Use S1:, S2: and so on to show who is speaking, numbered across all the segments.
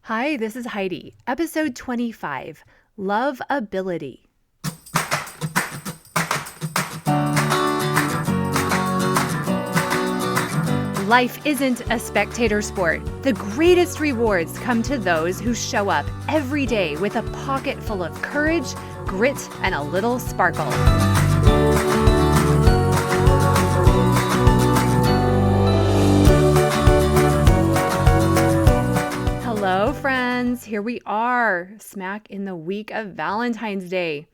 S1: Hi, this is Heidi, episode 25, Love Ability. Life isn't a spectator sport. The greatest rewards come to those who show up every day with a pocket full of courage, grit, and a little sparkle. Hello, friends. Here we are, smack in the week of Valentine's Day.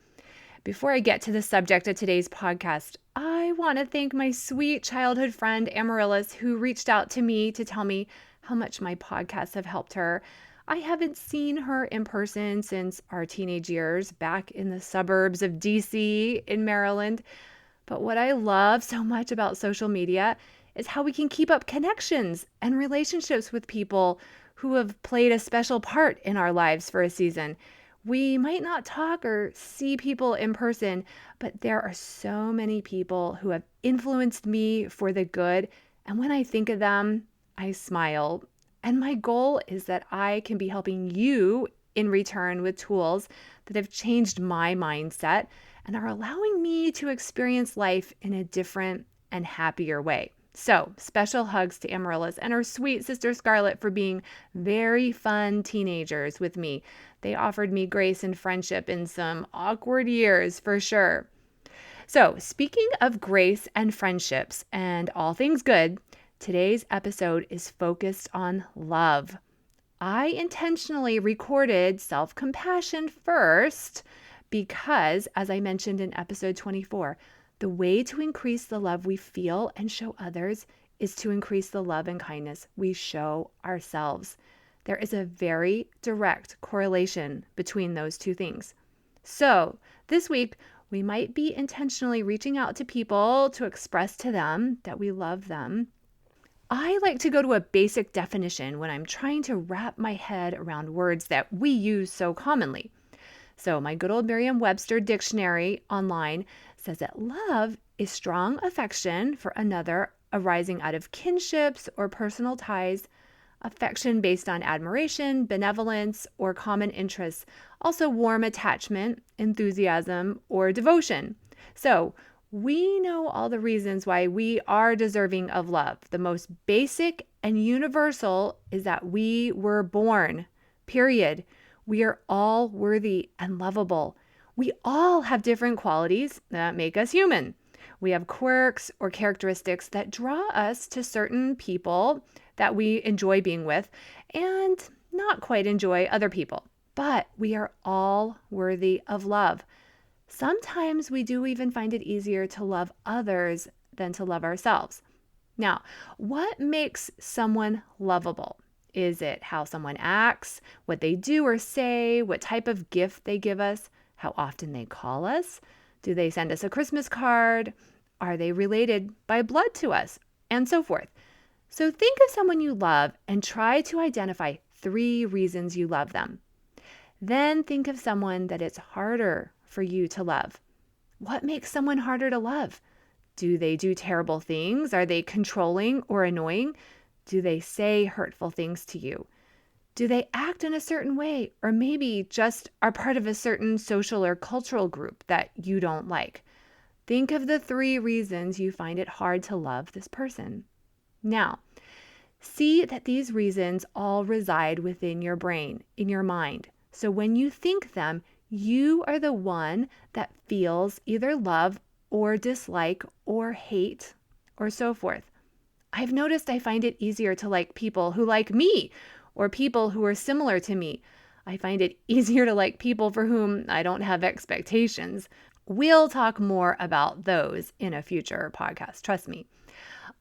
S1: Before I get to the subject of today's podcast, I want to thank my sweet childhood friend Amaryllis, who reached out to me to tell me how much my podcasts have helped her. I haven't seen her in person since our teenage years back in the suburbs of DC in Maryland. But what I love so much about social media is how we can keep up connections and relationships with people who have played a special part in our lives for a season. We might not talk or see people in person, but there are so many people who have influenced me for the good. And when I think of them, I smile. And my goal is that I can be helping you in return with tools that have changed my mindset and are allowing me to experience life in a different and happier way. So, special hugs to Amaryllis and her sweet sister Scarlett for being very fun teenagers with me. They offered me grace and friendship in some awkward years for sure. So, speaking of grace and friendships and all things good, today's episode is focused on love. I intentionally recorded self-compassion first because, as I mentioned in episode 24, the way to increase the love we feel and show others is to increase the love and kindness we show ourselves. There is a very direct correlation between those two things. So, this week, we might be intentionally reaching out to people to express to them that we love them. I like to go to a basic definition when I'm trying to wrap my head around words that we use so commonly. So my good old Merriam-Webster dictionary online says that love is strong affection for another arising out of kinships or personal ties, affection based on admiration, benevolence, or common interests, also warm attachment, enthusiasm, or devotion. So we know all the reasons why we are deserving of love. The most basic and universal is that we were born, period. We are all worthy and lovable. We all have different qualities that make us human. We have quirks or characteristics that draw us to certain people that we enjoy being with and not quite enjoy other people. But we are all worthy of love. Sometimes we do even find it easier to love others than to love ourselves. Now, what makes someone lovable? Is it how someone acts, what they do or say, what type of gift they give us, how often they call us? Do they send us a Christmas card? Are they related by blood to us? And so forth. So think of someone you love and try to identify 3 reasons you love them. Then think of someone that it's harder for you to love. What makes someone harder to love? Do they do terrible things? Are they controlling or annoying? Do they say hurtful things to you? Do they act in a certain way, or maybe just are part of a certain social or cultural group that you don't like? Think of the 3 reasons you find it hard to love this person. Now, see that these reasons all reside within your brain, in your mind. So when you think them, you are the one that feels either love or dislike or hate or so forth. I've noticed I find it easier to like people who like me or people who are similar to me. I find it easier to like people for whom I don't have expectations. We'll talk more about those in a future podcast, trust me.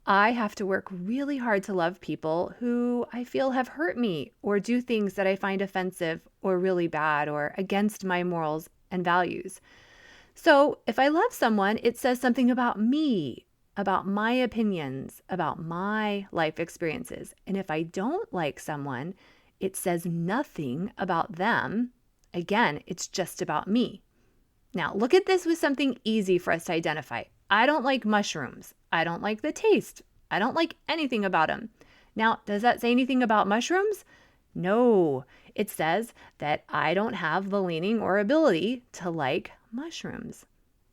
S1: I have to work really hard to love people who I feel have hurt me or do things that I find offensive or really bad or against my morals and values. So if I love someone, it says something about me, about my opinions, about my life experiences. And if I don't like someone, it says nothing about them. Again, it's just about me. Now, look at this with something easy for us to identify. I don't like mushrooms. I don't like the taste. I don't like anything about them. Now, does that say anything about mushrooms? No, it says that I don't have the leaning or ability to like mushrooms.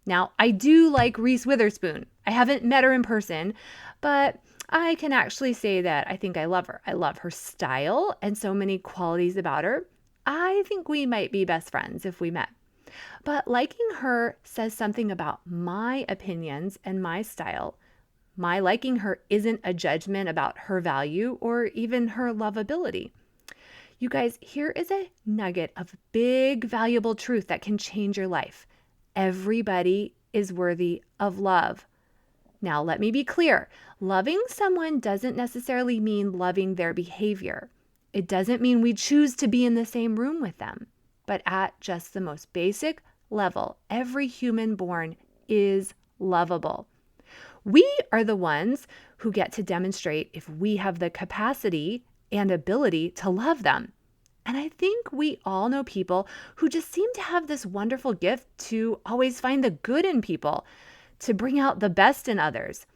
S1: Now, I do like Reese Witherspoon. I haven't met her in person, but I can actually say that I think I love her. I love her style and so many qualities about her. I think we might be best friends if we met. But liking her says something about my opinions and my style. My liking her isn't a judgment about her value or even her lovability. You guys, here is a nugget of big, valuable truth that can change your life. Everybody is worthy of love. Now, let me be clear. Loving someone doesn't necessarily mean loving their behavior. It doesn't mean we choose to be in the same room with them. But at just the most basic level, every human born is lovable. We are the ones who get to demonstrate if we have the capacity and ability to love them. And I think we all know people who just seem to have this wonderful gift to always find the good in people, to bring out the best in others.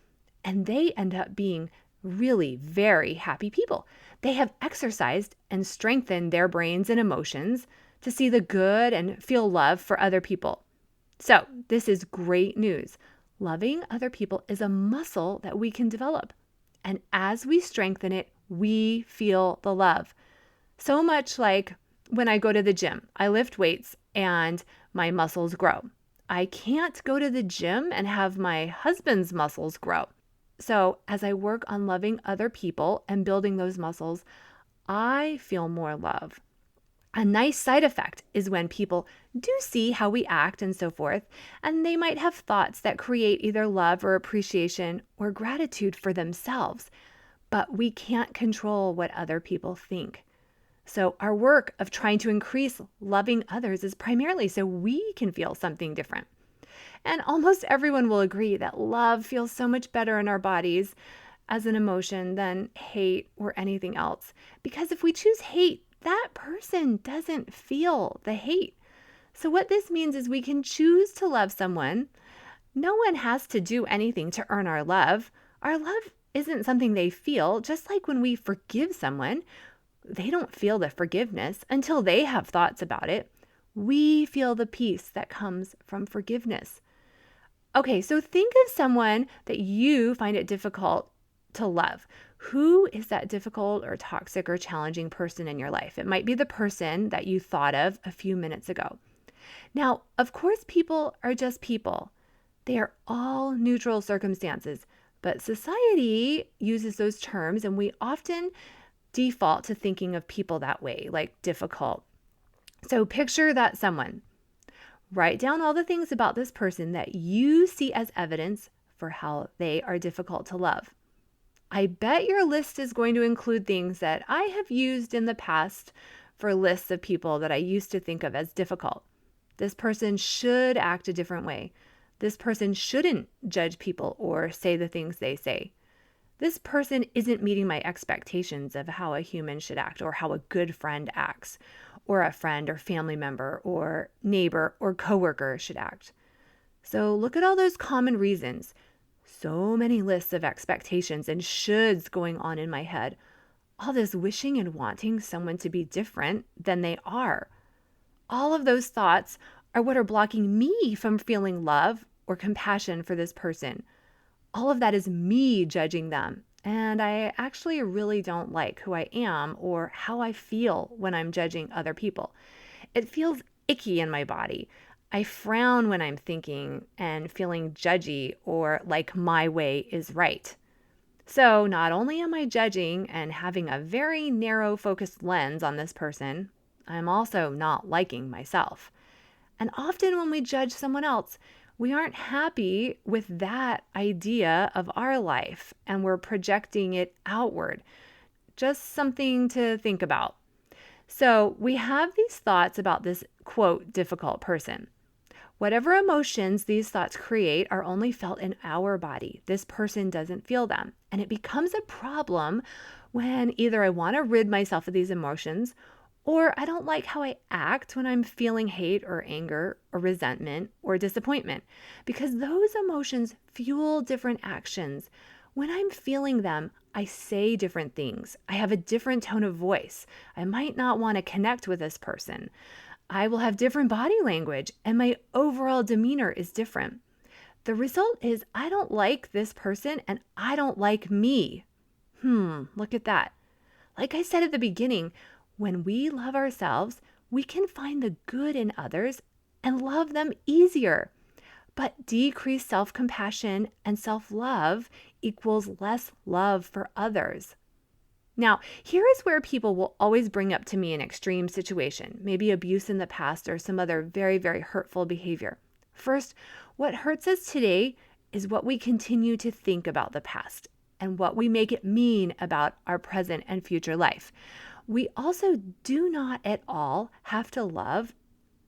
S1: And they end up being really very happy people. They have exercised and strengthened their brains and emotions to see the good and feel love for other people. So, this is great news. Loving other people is a muscle that we can develop. And as we strengthen it, we feel the love. So much like when I go to the gym, I lift weights and my muscles grow. I can't go to the gym and have my husband's muscles grow. So as I work on loving other people and building those muscles, I feel more love. A nice side effect is when people do see how we act and so forth, and they might have thoughts that create either love or appreciation or gratitude for themselves. But we can't control what other people think. So our work of trying to increase loving others is primarily so we can feel something different. And almost everyone will agree that love feels so much better in our bodies as an emotion than hate or anything else. Because if we choose hate, that person doesn't feel the hate. So what this means is we can choose to love someone. No one has to do anything to earn our love. Our love isn't something they feel, just like when we forgive someone. They don't feel the forgiveness until they have thoughts about it. We feel the peace that comes from forgiveness. Okay, so think of someone that you find it difficult to love. Who is that difficult or toxic or challenging person in your life? It might be the person that you thought of a few minutes ago. Now, of course, people are just people. They are all neutral circumstances, but society uses those terms and we often default to thinking of people that way, like difficult. So picture that someone. Write down all the things about this person that you see as evidence for how they are difficult to love. I bet your list is going to include things that I have used in the past for lists of people that I used to think of as difficult. This person should act a different way. This person shouldn't judge people or say the things they say. This person isn't meeting my expectations of how a human should act or how a good friend acts, or a friend or family member or neighbor or coworker should act. So look at all those common reasons. So many lists of expectations and shoulds going on in my head. All this wishing and wanting someone to be different than they are. All of those thoughts are what are blocking me from feeling love or compassion for this person. All of that is me judging them. And I actually really don't like who I am or how I feel when I'm judging other people. It feels icky in my body. I frown when I'm thinking and feeling judgy or like my way is right. So not only am I judging and having a very narrow focused lens on this person, I'm also not liking myself. And often when we judge someone else, we aren't happy with that idea of our life and we're projecting it outward. Just something to think about. So we have these thoughts about this, quote, difficult person. Whatever emotions these thoughts create are only felt in our body. This person doesn't feel them. And it becomes a problem when either I want to rid myself of these emotions or I don't like how I act when I'm feeling hate or anger or resentment or disappointment, because those emotions fuel different actions. When I'm feeling them, I say different things. I have a different tone of voice. I might not want to connect with this person. I will have different body language, and my overall demeanor is different. The result is I don't like this person and I don't like me. Look at that. Like I said at the beginning, when we love ourselves, we can find the good in others and love them easier. But decreased self-compassion and self-love equals less love for others. Now, here is where people will always bring up to me an extreme situation, maybe abuse in the past or some other very, very hurtful behavior. First, what hurts us today is what we continue to think about the past and what we make it mean about our present and future life. We also do not at all have to love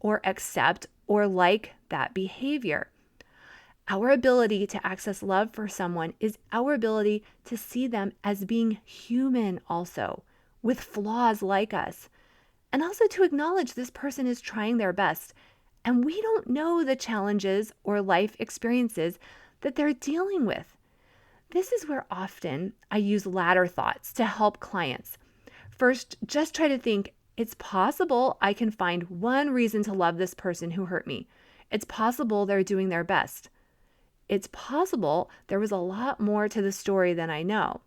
S1: or accept or like that behavior. Our ability to access love for someone is our ability to see them as being human also, with flaws like us, and also to acknowledge this person is trying their best, and we don't know the challenges or life experiences that they're dealing with. This is where often I use ladder thoughts to help clients. First, just try to think, it's possible I can find one reason to love this person who hurt me. It's possible they're doing their best. It's possible there was a lot more to the story than I know.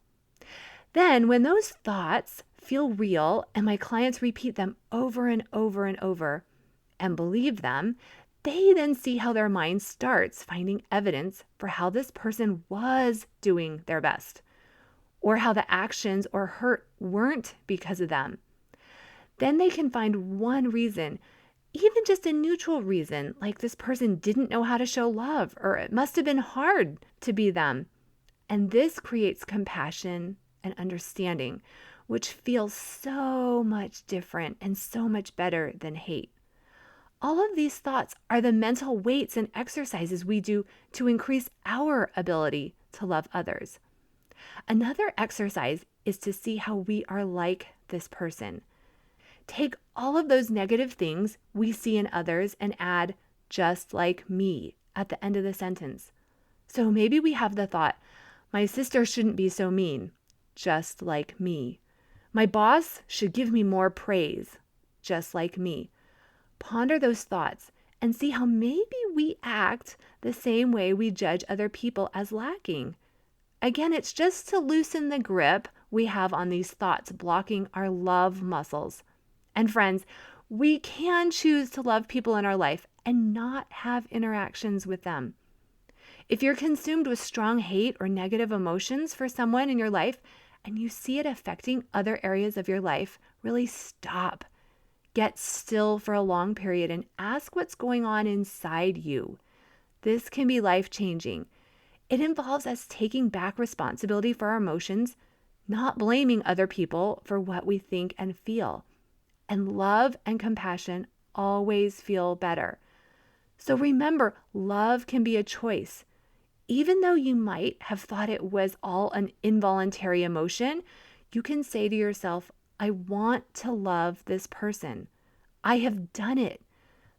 S1: Then, when those thoughts feel real and my clients repeat them over and over and over and believe them, they then see how their mind starts finding evidence for how this person was doing their best, or how the actions or hurt weren't because of them. Then they can find one reason, even just a neutral reason, like this person didn't know how to show love, or it must have been hard to be them. And this creates compassion and understanding, which feels so much different and so much better than hate. All of these thoughts are the mental weights and exercises we do to increase our ability to love others. Another exercise is to see how we are like this person. Take all of those negative things we see in others and add just like me at the end of the sentence. So maybe we have the thought, my sister shouldn't be so mean, just like me. My boss should give me more praise, just like me. Ponder those thoughts and see how maybe we act the same way we judge other people as lacking. Again, it's just to loosen the grip we have on these thoughts blocking our love muscles. And friends, we can choose to love people in our life and not have interactions with them. If you're consumed with strong hate or negative emotions for someone in your life and you see it affecting other areas of your life, really stop. Get still for a long period and ask what's going on inside you. This can be life-changing. It involves us taking back responsibility for our emotions, not blaming other people for what we think and feel. And love and compassion always feel better. So remember, love can be a choice. Even though you might have thought it was all an involuntary emotion, you can say to yourself, I want to love this person. I have done it.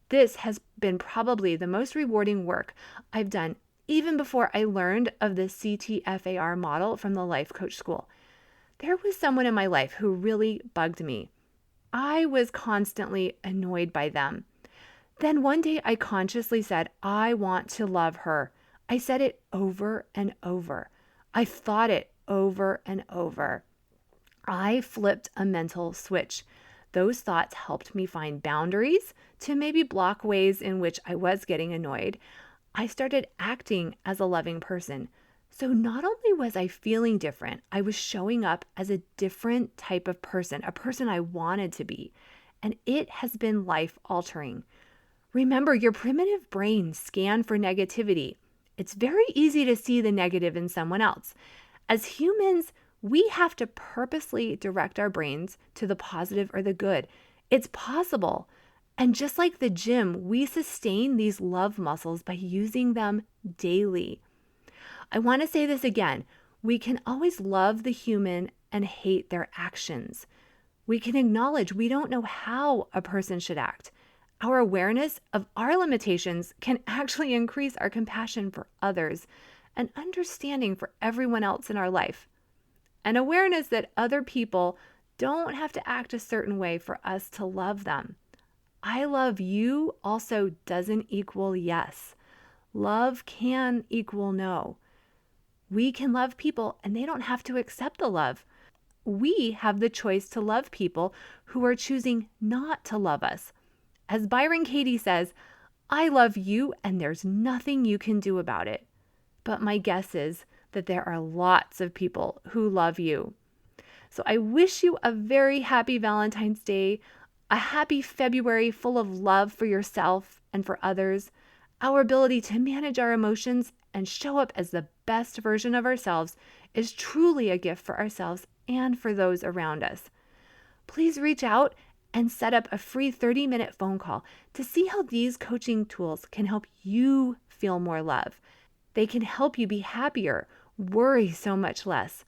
S1: This has been probably the most rewarding work I've done even before I learned of the CTFAR model from the Life Coach School. There was someone in my life who really bugged me. I was constantly annoyed by them. Then one day I consciously said, I want to love her. I said it over and over. I thought it over and over. I flipped a mental switch. Those thoughts helped me find boundaries to maybe block ways in which I was getting annoyed. I started acting as a loving person. So not only was I feeling different, I was showing up as a different type of person, a person I wanted to be. And it has been life-altering. Remember, your primitive brain scanned for negativity. It's very easy to see the negative in someone else. As humans, we have to purposely direct our brains to the positive or the good. It's possible. And just like the gym, we sustain these love muscles by using them daily. I want to say this again. We can always love the human and hate their actions. We can acknowledge we don't know how a person should act. Our awareness of our limitations can actually increase our compassion for others and understanding for everyone else in our life. and awareness that other people don't have to act a certain way for us to love them. I love you also doesn't equal yes. Love can equal no. We can love people and they don't have to accept the love. We have the choice to love people who are choosing not to love us. As Byron Katie says, I love you and there's nothing you can do about it. But my guess is that there are lots of people who love you. So I wish you a very happy Valentine's Day, a happy February full of love for yourself and for others. Our ability to manage our emotions and show up as the best version of ourselves is truly a gift for ourselves and for those around us. Please reach out and set up a free 30-minute phone call to see how these coaching tools can help you feel more love. They can help you be happier, worry so much less.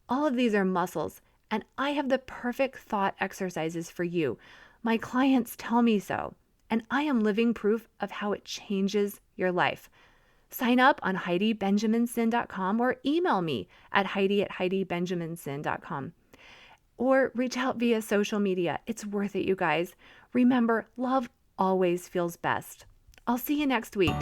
S1: All of these are muscles, and I have the perfect thought exercises for you. My clients tell me so, and I am living proof of how it changes your life. Sign up on HeidiBenjaminSinn.com or email me at Heidi@HeidiBenjaminSinn.com. Or reach out via social media. It's worth it, you guys. Remember, love always feels best. I'll see you next week.